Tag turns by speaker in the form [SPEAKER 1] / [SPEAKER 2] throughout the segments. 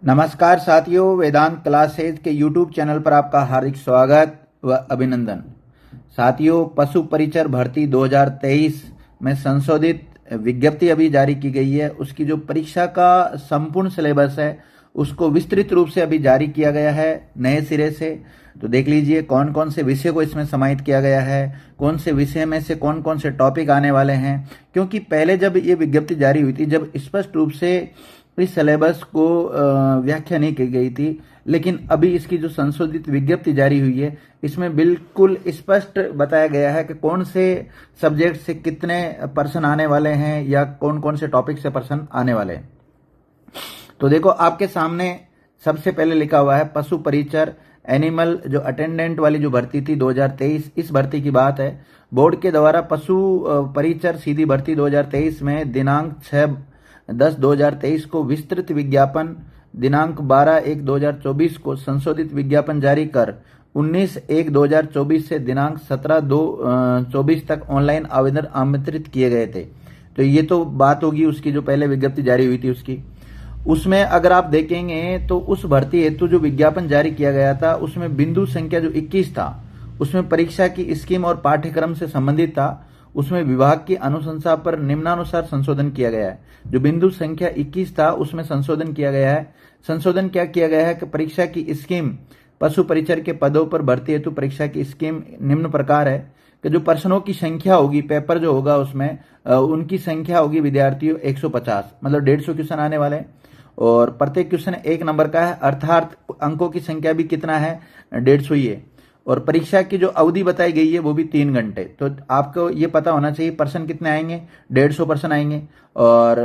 [SPEAKER 1] नमस्कार साथियों, वेदांत क्लासेज के YouTube चैनल पर आपका हार्दिक स्वागत व अभिनंदन। साथियों, पशु परिचर भर्ती 2023 में संशोधित विज्ञप्ति अभी जारी की गई है। उसकी जो परीक्षा का संपूर्ण सिलेबस है उसको विस्तृत रूप से अभी जारी किया गया है नए सिरे से। तो देख लीजिए कौन कौन से विषय को इसमें समाहित किया गया है, कौन से विषय में से कौन कौन से टॉपिक आने वाले हैं। क्योंकि पहले जब ये विज्ञप्ति जारी हुई थी, जब स्पष्ट रूप से इस सिलेबस को व्याख्या नहीं की गई थी, लेकिन अभी इसकी जो संशोधित विज्ञप्ति जारी हुई है इसमें बिल्कुल स्पष्ट बताया गया है कि कौन से सब्जेक्ट से कितने पर्सन आने वाले हैं या कौन कौन से टॉपिक से पर्सन आने वाले हैं। तो देखो आपके सामने सबसे पहले लिखा हुआ है पशु परिचर एनिमल जो अटेंडेंट वाली जो भर्ती थी 2023, इस भर्ती की बात है। बोर्ड के द्वारा पशु परिचर सीधी भर्ती 2023 में दिनांक 6/10/2023 को विस्तृत विज्ञापन, दिनांक 12/1/2024 को संशोधित विज्ञापन जारी कर 19/1/2024 से दिनांक 17/2/24 तक ऑनलाइन आवेदन आमंत्रित किए गए थे। तो ये तो बात होगी उसकी जो पहले विज्ञप्ति जारी हुई थी उसकी। उसमें अगर आप देखेंगे तो उस भर्ती हेतु जो विज्ञापन जारी किया गया था उसमें बिंदु संख्या जो 21 था उसमें परीक्षा की स्कीम और पाठ्यक्रम से संबंधित था। उसमें विभाग की अनुशंसा पर निम्नानुसार संशोधन किया गया है। जो बिंदु संख्या 21 था उसमें संशोधन किया गया है। संशोधन क्या किया गया है कि परीक्षा की स्कीम, पशु परिचर के पदों पर भर्ती हेतु परीक्षा की स्कीम निम्न प्रकार है कि जो प्रश्नों की संख्या होगी, पेपर जो होगा उसमें उनकी संख्या होगी विद्यार्थियों 150, मतलब 150 क्वेश्चन आने वाले हैं और प्रत्येक क्वेश्चन 1 नंबर का है, अर्थात अंकों की संख्या भी कितना है, 150 ही है। और परीक्षा की जो अवधि बताई गई है वो भी 3 घंटे। तो आपको ये पता होना चाहिए पर्सन कितने आएंगे, 150 पर्सन आएंगे और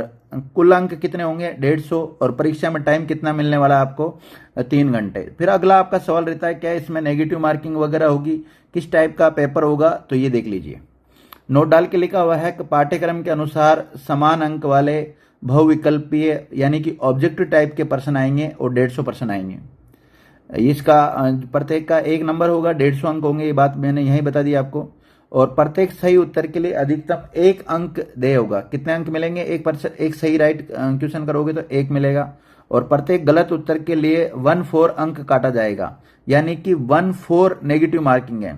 [SPEAKER 1] कुल अंक कितने होंगे, 150, और परीक्षा में टाइम कितना मिलने वाला है आपको, 3 घंटे। फिर अगला आपका सवाल रहता है क्या इसमें नेगेटिव मार्किंग वगैरह होगी, किस टाइप का पेपर होगा, तो ये देख लीजिए। नोट डाल के लिखा हुआ है कि पाठ्यक्रम के अनुसार समान अंक वाले बहुविकल्पीय यानी कि ऑब्जेक्टिव टाइप के पर्सन आएंगे और 150 पर्सन आएंगे। इसका प्रत्येक का 1 नंबर होगा, 150 अंक होंगे, ये बात मैंने यही बता दी आपको। और प्रत्येक सही उत्तर के लिए अधिकतम 1 अंक देय होगा। कितने अंक मिलेंगे, एक सही राइट क्वेश्चन करोगे तो 1 मिलेगा और प्रत्येक गलत उत्तर के लिए 1/4 अंक काटा जाएगा, यानी कि 1/4 नेगेटिव मार्किंग है।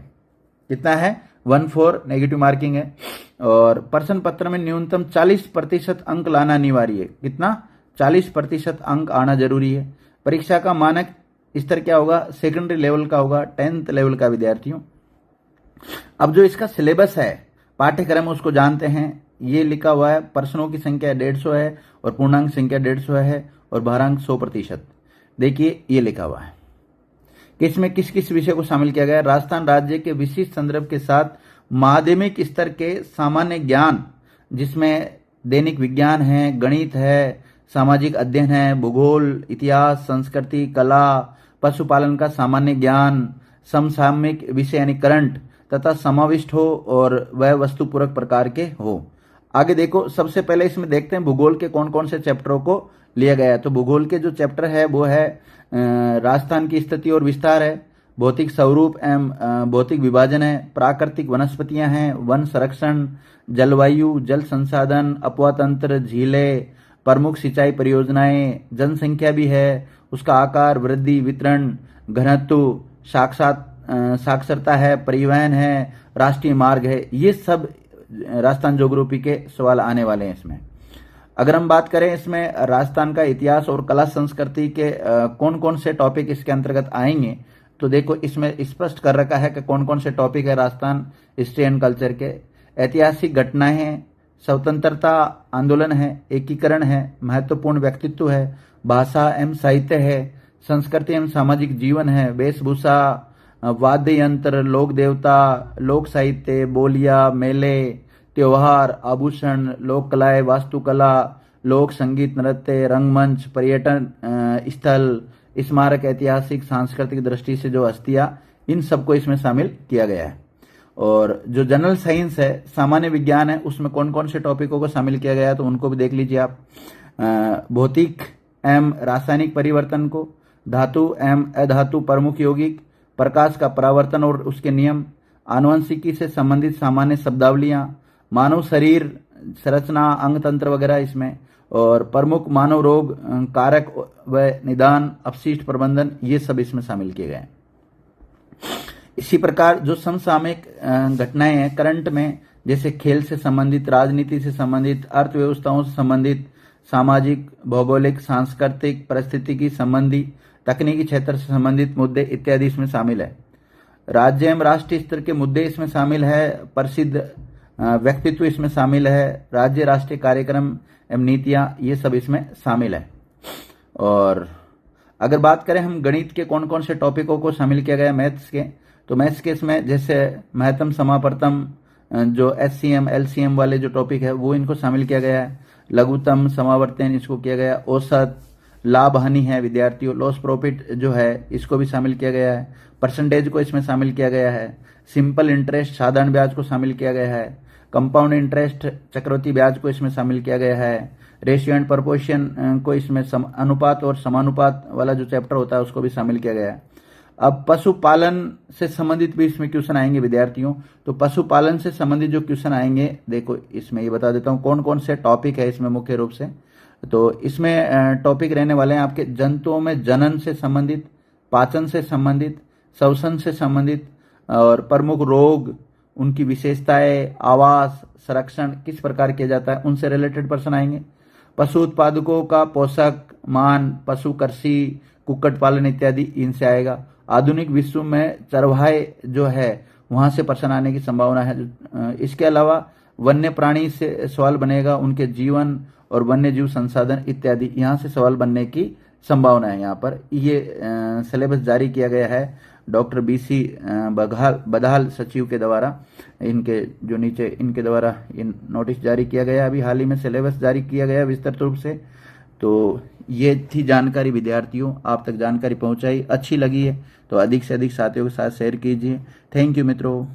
[SPEAKER 1] कितना है, 1/4 नेगेटिव मार्किंग है। और प्रश्न पत्र में न्यूनतम 40% अंक लाना अनिवार्य है। कितना, 40% अंक आना जरूरी है। परीक्षा का मानक स्तर क्या होगा, सेकेंडरी लेवल का होगा, 10th लेवल का विद्यार्थियों। अब जो इसका सिलेबस है, पाठ्यक्रम, उसको जानते हैं। ये लिखा हुआ है प्रश्नों की संख्या 150 है और पूर्णांक संख्या 150 है और भारांक 100%। देखिए ये लिखा हुआ है कि इसमें किस किस विषय को शामिल किया गया है। राजस्थान राज्य के विशिष्ट संदर्भ के साथ माध्यमिक स्तर के सामान्य ज्ञान, जिसमें दैनिक विज्ञान है, गणित है, सामाजिक अध्ययन है, भूगोल, इतिहास, संस्कृति, कला, पशुपालन का सामान्य ज्ञान, समसामयिक विषय यानी करंट तथा समाविष्ट हो और वह वस्तुपूरक प्रकार के हो। आगे देखो, सबसे पहले इसमें देखते हैं भूगोल के कौन कौन से चैप्टरों को लिया गया है। तो भूगोल के जो चैप्टर है वो है राजस्थान की स्थिति और विस्तार है, भौतिक स्वरूप एवं भौतिक विभाजन है, प्राकृतिक वनस्पतियां हैं, वन संरक्षण, जलवायु, जल संसाधन, अपवा तंत्र, झीलें, प्रमुख सिंचाई परियोजनाएं, जनसंख्या भी है, उसका आकार, वृद्धि, वितरण, घनत्व, साक्षरता है, परिवहन है, राष्ट्रीय मार्ग है। ये सब राजस्थान ज्योग्राफी के सवाल आने वाले हैं इसमें। अगर हम बात करें इसमें राजस्थान का इतिहास और कला संस्कृति के कौन कौन से टॉपिक इसके अंतर्गत आएंगे, तो देखो इसमें स्पष्ट कर रखा है कि कौन कौन से टॉपिक है राजस्थान हिस्ट्री एंड कल्चर के। ऐतिहासिक घटनाएं हैं, स्वतंत्रता आंदोलन है, एकीकरण है, महत्वपूर्ण व्यक्तित्व है, भाषा एवं साहित्य है, संस्कृति एवं सामाजिक जीवन है, वेशभूषा, वाद्य यंत्र, लोक देवता, लोक साहित्य, बोलियां, मेले, त्योहार, आभूषण, लोक कलाएं, वास्तुकला, लोक संगीत, नृत्य, रंगमंच, पर्यटन स्थल, स्मारक, ऐतिहासिक सांस्कृतिक दृष्टि से जो हस्तियां, इन सबको इसमें शामिल किया गया है। और जो जनरल साइंस है, सामान्य विज्ञान है, उसमें कौन कौन से टॉपिकों को शामिल किया गया है तो उनको भी देख लीजिए आप। भौतिक एवं रासायनिक परिवर्तन को, धातु एवं अधातु प्रमुख यौगिक, प्रकाश का परावर्तन और उसके नियम, आनुवंशिकी से संबंधित सामान्य शब्दावलियां, मानव शरीर संरचना, अंग तंत्र वगैरह इसमें, और प्रमुख मानव रोग कारक व निदान, अपशिष्ट प्रबंधन, ये सब इसमें शामिल किए गए हैं। इसी प्रकार जो समसामयिक घटनाएं हैं करंट में, जैसे खेल से संबंधित, राजनीति से संबंधित, अर्थव्यवस्थाओं से संबंधित, सामाजिक, भौगोलिक, सांस्कृतिक, परिस्थितिकी संबंधी, तकनीकी क्षेत्र से संबंधित मुद्दे इत्यादि इसमें शामिल है। राज्य एवं राष्ट्रीय स्तर के मुद्दे इसमें शामिल है, प्रसिद्ध व्यक्तित्व इसमें शामिल है, राज्य राष्ट्रीय कार्यक्रम एवं नीतियां, ये सब इसमें शामिल है। और अगर बात करें हम गणित के कौन कौन से टॉपिकों को शामिल किया गया मैथ्स के, तो मैथ्स के इसमें जैसे महत्तम, समापवर्तम, जो एचसीएम एलसीएम वाले जो टॉपिक है वो इनको शामिल किया गया है। लघुत्तम, समावर्तन इसको किया गया। औसत, लाभ हानि है विद्यार्थियों, लॉस प्रॉफिट जो है इसको भी शामिल किया गया है। परसेंटेज को इसमें शामिल किया गया है। सिंपल इंटरेस्ट, साधारण ब्याज को शामिल किया गया है। कंपाउंड इंटरेस्ट, चक्रवृद्धि ब्याज को इसमें शामिल किया गया है। रेशियो एंड प्रोपोर्शन को इसमें अनुपात और समानुपात वाला जो चैप्टर होता है उसको भी शामिल किया गया है। अब पशुपालन से संबंधित भी इसमें क्वेश्चन आएंगे विद्यार्थियों। तो पशुपालन से संबंधित जो क्वेश्चन आएंगे, देखो इसमें ये बता देता हूँ कौन कौन से टॉपिक है इसमें मुख्य रूप से। तो इसमें टॉपिक रहने वाले हैं आपके जंतुओं में जनन से संबंधित, पाचन से संबंधित, श्वसन से संबंधित, और प्रमुख रोग, उनकी विशेषताएं, आवास, संरक्षण किस प्रकार किया जाता है, उनसे रिलेटेड प्रश्न आएंगे। पशु उत्पादकों का पोषक मान, पशु कृषि, कुक्कुट पालन इत्यादि इनसे आएगा। आधुनिक विश्व में चरवाहे जो है वहां से प्रश्न आने की संभावना है। इसके अलावा वन्य प्राणी से सवाल बनेगा, उनके जीवन और वन्य जीव संसाधन इत्यादि यहाँ से सवाल बनने की संभावना है। यहाँ पर ये सिलेबस जारी किया गया है डॉक्टर बीसी बधाल सचिव के द्वारा, इनके जो नीचे इनके द्वारा इन नोटिस जारी किया गया, अभी हाल ही में सिलेबस जारी किया गया विस्तृत रूप से। तो ये थी जानकारी विद्यार्थियों, आप तक जानकारी पहुंचाई, अच्छी लगी है तो अधिक से अधिक साथियों के साथ शेयर कीजिए। थैंक यू मित्रों।